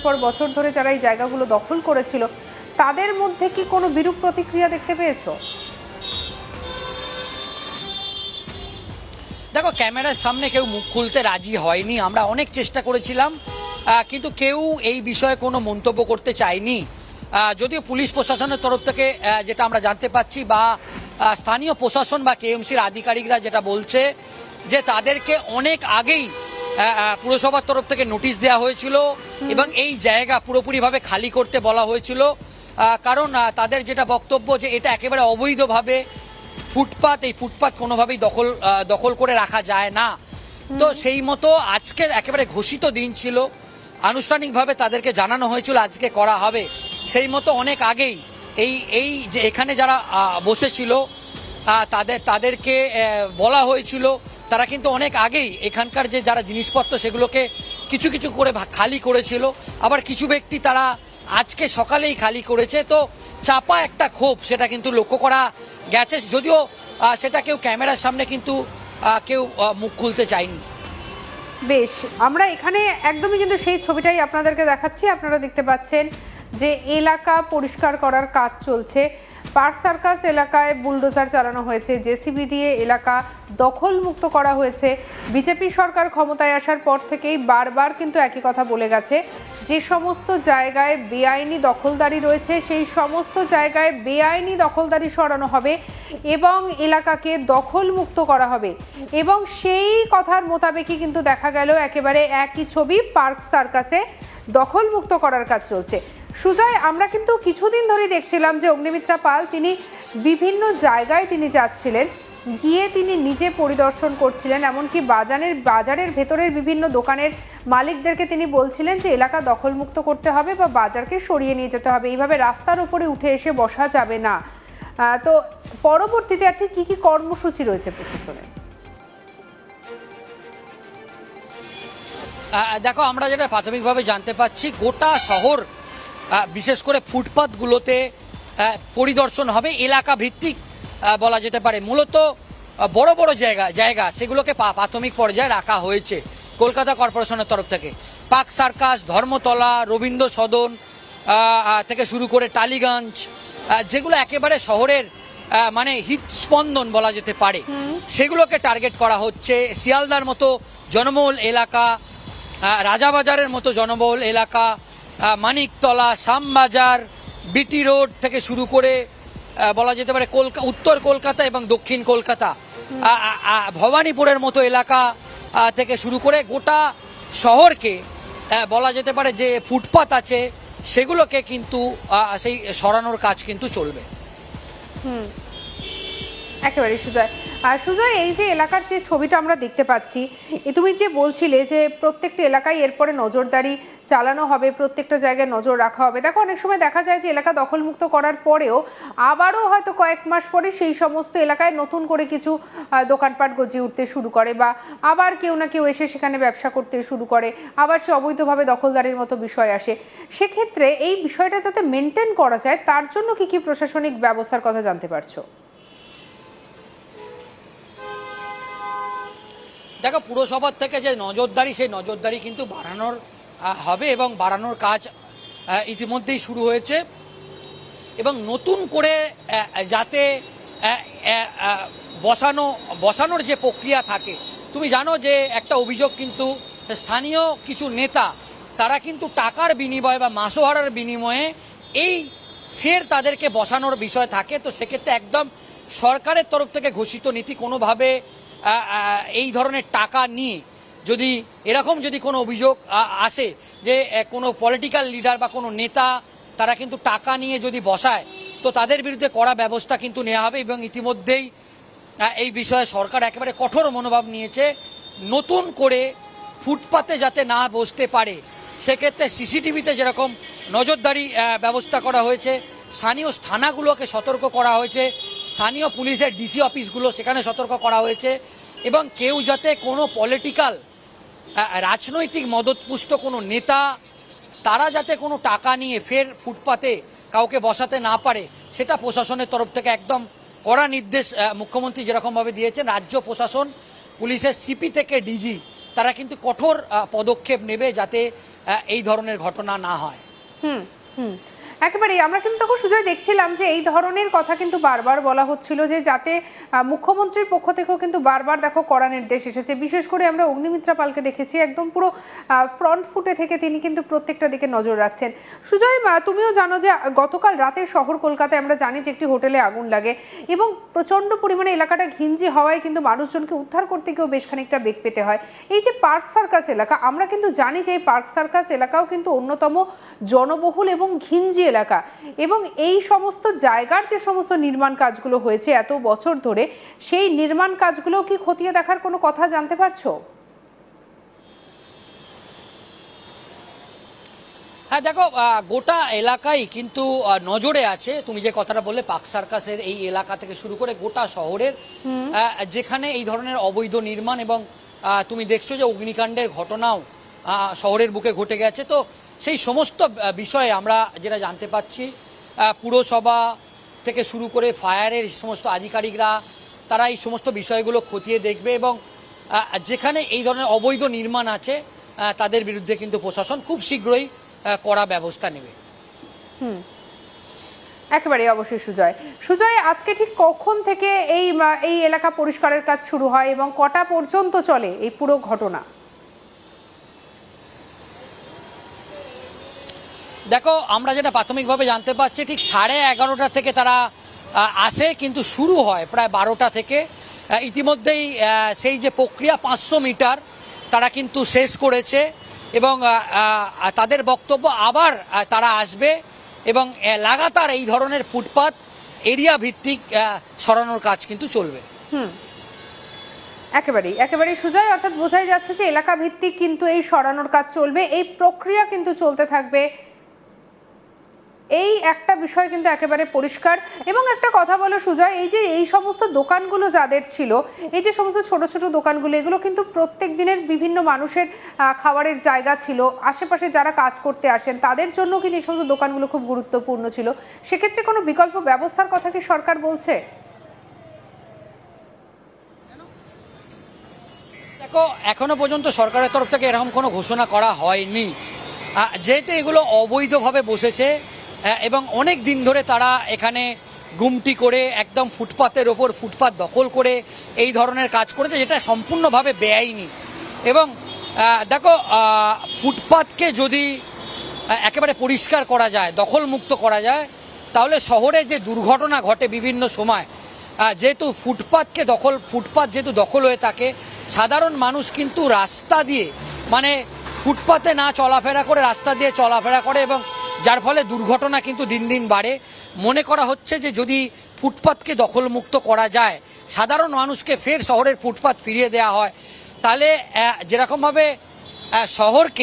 পর বছর ধরে যারা এই জায়গাগুলো দখল করেছিল তাদের মধ্যে কি কোনো বিরূপ প্রতিক্রিয়া দেখতে পেয়েছো? দেখো, ক্যামেরার সামনে কেউ মুখ খুলতে রাজি হয়নি। আমরা অনেক চেষ্টা করেছিলাম, কিন্তু কেউ এই বিষয়ে কোনো মন্তব্য করতে চায়নি। যদিও পুলিশ প্রশাসনের তরফ থেকে যেটা আমরা জানতে পাচ্ছি, বা স্থানীয় প্রশাসন বা কেএমসির আধিকারিকরা যেটা বলছে, যে তাদেরকে অনেক আগেই পুরসভার তরফ থেকে নোটিশ দেওয়া হয়েছিল এবং এই জায়গা পুরোপুরিভাবে খালি করতে বলা হয়েছিল। কারণ তাদের যেটা বক্তব্য, যে এটা একেবারে অবৈধভাবে ফুটপাত, এই ফুটপাত কোনোভাবেই দখল করে রাখা যায় না। তো সেই মতো আজকে একেবারে ঘোষিত দিন ছিল, আনুষ্ঠানিকভাবে তাদেরকে জানানো হয়েছিল আজকে করা হবে। সেই মতো অনেক আগেই এই যে এখানে যারা বসেছিল তাদেরকে বলা হয়েছিল, তারা কিন্তু অনেক আগেই এখানকার যে যারা জিনিসপত্র সেগুলোকে কিছু কিছু করে খালি করেছিল। আবার কিছু ব্যক্তি তারা আজকে সকালেই খালি করেছে। তো চাপা একটা ক্ষোভ সেটা কিন্তু লক্ষ্য করা গেছে, যদিও সেটা কেউ ক্যামেরার সামনে কিন্তু কেউ মুখ খুলতে চায়নি। বেশ, আমরা এখানে একদমই কিন্তু সেই ছবিটাই আপনাদেরকে দেখাচ্ছি। আপনারা দেখতে পাচ্ছেন যে এলাকা পরিষ্কার করার কাজ চলছে। পার্ক সার্কাস এলাকায় বুলডোজার চালানো হয়েছে, জেসিবি দিয়ে এলাকা দখলমুক্ত করা হয়েছে। বিজেপি সরকার ক্ষমতায় আসার পর থেকেই বারবার কিন্তু একই কথা বলে গেছে, যে সমস্ত জায়গায় বেআইনি দখলদারি রয়েছে সেই সমস্ত জায়গায় বেআইনি দখলদারি সরানো হবে এবং এলাকাকে দখলমুক্ত করা হবে। এবং সেই কথার মোতাবেকই কিন্তু দেখা গেল একেবারে একই ছবি, পার্ক সার্কাসে দখলমুক্ত করার কাজ চলছে। সুজয়, আমরা কিন্তু কিছুদিন ধরে দেখছিলাম যে অগ্নিমিত্রা পাল তিনি বিভিন্ন জায়গায় তিনি যাচ্ছিলেন, গিয়ে তিনি নিজে পরিদর্শন করছিলেন, এমনকি বাজারের ভেতরের বিভিন্ন দোকানের মালিকদেরকে তিনি বলছিলেন যে এলাকা দখলমুক্ত করতে হবে বা বাজারকে সরিয়ে নিয়ে যেতে হবে, এইভাবে রাস্তার উপরে উঠে এসে বসা যাবে না। তো পরবর্তীতে আর ঠিক কী কী কর্মসূচি রয়েছে প্রশাসনের? দেখো, আমরা যেটা প্রাথমিকভাবে জানতে পাচ্ছি, গোটা শহর বিশেষ করে ফুটপাথগুলোতে পরিদর্শন হবে, এলাকা ভিত্তিক বলা যেতে পারে। মূলত বড় বড় জায়গা সেগুলোকে প্রাথমিক পর্যায়ে রাখা হয়েছে কলকাতা কর্পোরেশনের তরফ থেকে। পার্ক সার্কাস, ধর্মতলা, রবীন্দ্র সদন থেকে শুরু করে টালিগঞ্জ, যেগুলো একেবারে শহরের মানে হৃদস্পন্দন বলা যেতে পারে, সেগুলোকে টার্গেট করা হচ্ছে। শিয়ালদার মতো জনবহুল এলাকা, রাজাবাজারের মতো জনবহুল এলাকা, মানিকতলা, শ্যামবাজার, বিটি রোড থেকে শুরু করে বলা যেতে পারে উত্তর কলকাতা এবং দক্ষিণ কলকাতা, ভবানীপুরের মতো এলাকা থেকে শুরু করে গোটা শহরকে বলা যেতে পারে যে ফুটপাত আছে সেগুলোকে কিন্তু সেই সরানোর কাজ কিন্তু চলবে। একেবারে সুজয়। আর সুজয়, এই যে এলাকার যে ছবিটা আমরা দেখতে পাচ্ছি, তুমি যে বলছিলে যে প্রত্যেকটা এলাকায় এরপরে নজরদারি চালানো হবে, প্রত্যেকটা জায়গায় নজর রাখা হবে। দেখো, অনেক সময় দেখা যায় যে এলাকা দখলমুক্ত করার পরেও আবারও হয়তো কয়েক মাস পরে সেই সমস্ত এলাকায় নতুন করে কিছু দোকানপাট গজিয়ে উঠতে শুরু করে, বা আবার কেউ না কেউ এসে সেখানে ব্যবসা করতে শুরু করে, আবার সে অবৈধভাবে দখলদারির মতো বিষয় আসে। সেক্ষেত্রে এই বিষয়টা যাতে মেনটেন করা যায় তার জন্য কি কি প্রশাসনিক ব্যবস্থার কথা জানতে পারছো? দেখো, পুরসভার থেকে যে নজরদারি, সেই নজরদারি কিন্তু বাড়ানোর হবে এবং বাড়ানোর কাজ ইতিমধ্যেই শুরু হয়েছে। এবং নতুন করে যাতে বসানোর যে প্রক্রিয়া থাকে, তুমি জানো যে একটা অভিযোগ কিন্তু স্থানীয় কিছু নেতা, তারা কিন্তু টাকার বিনিময়ে বা মাসোহারার বিনিময়ে এই ফের তাদেরকে বসানোর বিষয় থাকে। তো সেক্ষেত্রে একদম সরকারের তরফ থেকে ঘোষিত নীতি, কোনোভাবে এই ধরনের টাকা নিয়ে যদি এরকম যদি কোনো অভিযোগ আসে যে কোনো পলিটিক্যাল লিডার বা কোনো নেতা তারা কিন্তু টাকা নিয়ে যদি বসায়, তো তাদের বিরুদ্ধে কড়া ব্যবস্থা কিন্তু নেওয়া হবে। এবং ইতিমধ্যেই এই বিষয়ে সরকার একেবারে কঠোর মনোভাব নিয়েছে। নতুন করে ফুটপাতে যাতে না বসতে পারে, সেক্ষেত্রে সিসিটিভিতে যেরকম নজরদারি ব্যবস্থা করা হয়েছে, স্থানীয় থানাগুলোকে সতর্ক করা হয়েছে, স্থানীয় পুলিশের ডিসি অফিসগুলো সেখানে সতর্ক করা হয়েছে। এবং কেউ যাতে কোনো পলিটিক্যাল রাজনৈতিক মদতপুষ্ট কোনো নেতা, তারা যাতে কোনো টাকা নিয়ে ফের ফুটপাতে কাউকে বসাতে না পারে, সেটা প্রশাসনের তরফ থেকে একদম কড়া নির্দেশ মুখ্যমন্ত্রী যেরকমভাবে দিয়েছেন। রাজ্য প্রশাসন, পুলিশের সিপি থেকে ডিজি, তারা কিন্তু কঠোর পদক্ষেপ নেবে যাতে এই ধরনের ঘটনা না হয়। হুম হুম একেবারেই। আমরা কিন্তু তখন সুজয় দেখছিলাম যে এই ধরনের কথা কিন্তু বারবার বলা হচ্ছিল, যে যাতে মুখ্যমন্ত্রীর পক্ষ থেকেও কিন্তু বারবার দেখো কড়া নির্দেশ এসেছে। বিশেষ করে আমরা অগ্নিমিত্রা পালকে দেখেছি একদম পুরো ফ্রন্ট ফুটে থেকে তিনি কিন্তু প্রত্যেকটা দিকে নজর রাখছেন। সুজয়, তুমিও জানো যে গতকাল রাতে শহর কলকাতায় আমরা জানি যে একটি হোটেলে আগুন লাগে এবং প্রচণ্ড পরিমাণে এলাকাটা ঘিঞ্জি হওয়ায় কিন্তু মানুষজনকে উদ্ধার করতে গিয়েও বেশ খানিকটা বেগ পেতে হয়। এই যে পার্ক সার্কাস এলাকা, আমরা কিন্তু জানি যে এই পার্ক সার্কাস এলাকাও কিন্তু অন্যতম জনবহুল এবং ঘিঞ্জি এলাকা, এবং এই সমস্ত জায়গার যে সমস্ত নির্মাণ কাজগুলো হয়েছে এত বছর ধরে, সেই নির্মাণ কাজগুলো কি খতিয়ে দেখার কোনো কথা জানতে পারছো? হ্যাঁ দেখো, গোটা এলাকাই কিন্তু নজরে আছে। তুমি যে কথাটা বললে পার্ক সার্কাসের এই এলাকা থেকে শুরু করে গোটা শহরের যেখানে এই ধরনের অবৈধ নির্মাণ এবং তুমি দেখছো যে অগ্নিকাণ্ডের ঘটনাও শহরের বুকে ঘটে গেছে। তো সেই সমস্ত বিষয়ে আমরা যেটা জানতে পাচ্ছি, পুরসভা থেকে শুরু করে ফায়ারের সমস্ত আধিকারিকরা তারা এই সমস্ত বিষয়গুলো খতিয়ে দেখবে এবং যেখানে এই ধরনের অবৈধ নির্মাণ আছে তাদের বিরুদ্ধে কিন্তু প্রশাসন খুব শীঘ্রই কড়া ব্যবস্থা নেবে। একেবারে অবশ্যই। সুজয়, আজকে ঠিক কখন থেকে এই এলাকা পরিষ্কারের কাজ শুরু হয় এবং কটা পর্যন্ত চলে এই পুরো ঘটনা? দেখো, আমরা যেটা প্রাথমিকভাবে জানতে পারছি ঠিক 11:30 থেকে তারা আসে, কিন্তু শুরু হয় প্রায় 12টা থেকে। ইতিমধ্যেই সেই যে প্রক্রিয়া 500 মিটার তারা কিন্তু শেষ করেছে এবং তাদের বক্তব্য আবার তারা আসবে এবং লাগাতার এই ধরনের ফুটপাত এরিয়া ভিত্তিক সরানোর কাজ কিন্তু চলবে। একেবারেই সুজয়, অর্থাৎ বোঝাই যাচ্ছে যে এলাকা ভিত্তিক কিন্তু এই সরানোর কাজ চলবে, এই প্রক্রিয়া কিন্তু চলতে থাকবে। এই একটা বিষয় কিন্তু একেবারে পরিষ্কার। এবং একটা কথা বলো সুজয়, এই যে এই সমস্ত দোকানগুলো যাদের ছিল, এই যে সমস্ত ছোট ছোট দোকানগুলো, এগুলো কিন্তু প্রত্যেক দিনের বিভিন্ন মানুষের খাবারের জায়গা ছিল, আশেপাশে যারা কাজ করতে আসেন তাদের জন্য কিন্তু এই সমস্ত দোকানগুলো খুব গুরুত্বপূর্ণ ছিল। সেক্ষেত্রে কোনো বিকল্প ব্যবস্থার কথা কি সরকার বলছে? দেখো, এখনো পর্যন্ত সরকারের তরফ থেকে এরকম কোনো ঘোষণা করা হয়নি। যেহেতু এগুলো অবৈধভাবে বসেছে এবং অনেক দিন ধরে তারা এখানে গুমটি করে একদম ফুটপাতের ওপর ফুটপাত দখল করে এই ধরনের কাজ করেছে, যেটা সম্পূর্ণভাবে বেআইনি। এবং দেখো, ফুটপাতকে যদি একেবারে পরিষ্কার করা যায়, দখলমুক্ত করা যায়, তাহলে শহরে যে দুর্ঘটনা ঘটে বিভিন্ন সময়, যেহেতু ফুটপাত যেহেতু দখল হয়ে থাকে, সাধারণ মানুষ কিন্তু রাস্তা দিয়ে মানে ফুটপাতে না চলাফেরা করে রাস্তা দিয়ে চলাফেরা করে এবং যার ফলে দুর্ঘটনা কিন্তু দিন দিন বাড়ে। মনে করা হচ্ছে যে যদি ফুটপাতকে দখলমুক্ত করা যায়, সাধারণ মানুষকে ফের শহরের ফুটপাত ফিরিয়ে দেওয়া হয়, তাহলে যেরকমভাবে শহরকে